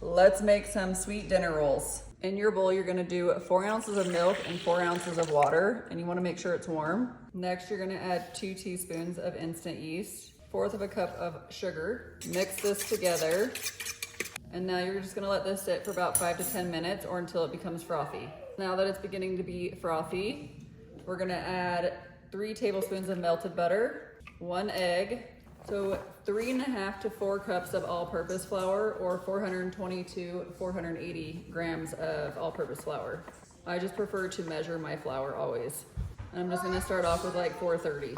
Let's make some sweet dinner rolls. In your bowl, you're gonna do 4 ounces of milk and 4 ounces of water, and you wanna make sure it's warm. Next, you're gonna add 2 teaspoons of instant yeast, 1/4 of a cup of sugar. Mix this together, and now you're just gonna let this sit for about 5 to 10 minutes or until it becomes frothy. Now that it's beginning to be frothy, we're gonna add 3 tablespoons of melted butter, 1 egg, so 3.5 to 4 cups of all-purpose flour, or 420 to 480 grams of all-purpose flour. I just prefer to measure my flour always. And I'm just gonna start off with like 430.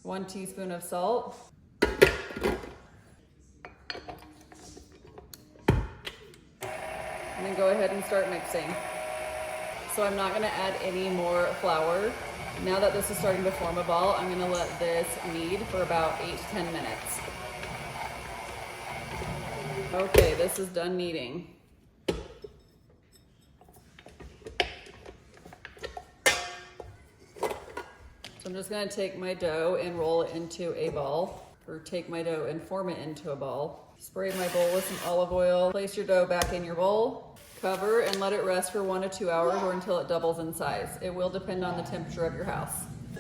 1 teaspoon of salt. And then go ahead and start mixing. So I'm not gonna add any more flour. Now that this is starting to form a ball, I'm gonna let this knead for about 8 to 10 minutes. Okay, this is done kneading. So I'm just gonna take my dough and roll it into a ball, or take my dough and form it into a ball. Spray my bowl with some olive oil. Place your dough back in your bowl. Cover and let it rest for 1 to 2 hours or until it doubles in size. It will depend on the temperature of your house.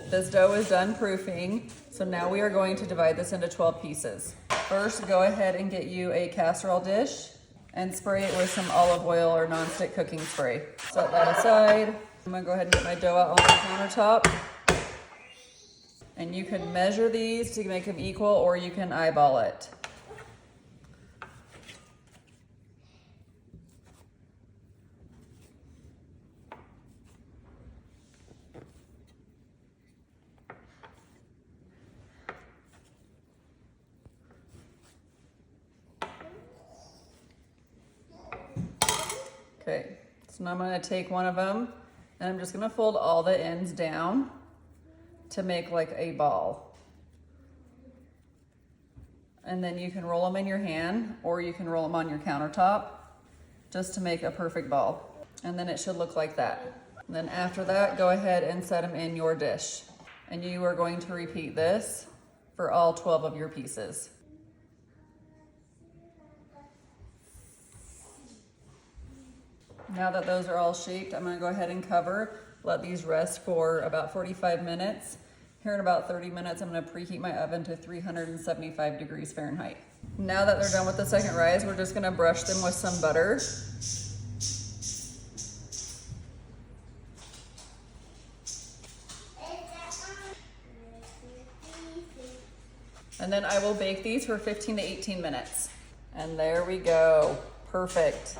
This dough is done proofing, so now we are going to divide this into 12 pieces. First, go ahead and get you a casserole dish and spray it with some olive oil or nonstick cooking spray. Set that aside. I'm gonna go ahead and get my dough out on the countertop. And you can measure these to make them equal, or you can eyeball it. Okay, so now I'm gonna take one of them and I'm just gonna fold all the ends down to make like a ball. And then you can roll them in your hand, or you can roll them on your countertop just to make a perfect ball. And then it should look like that. And then after that, go ahead and set them in your dish. And you are going to repeat this for all 12 of your pieces. Now that those are all shaped, I'm gonna go ahead and cover, let these rest for about 45 minutes. Here in about 30 minutes, I'm gonna preheat my oven to 375 degrees Fahrenheit. Now that they're done with the second rise, we're just gonna brush them with some butter. And then I will bake these for 15 to 18 minutes. And there we go, perfect.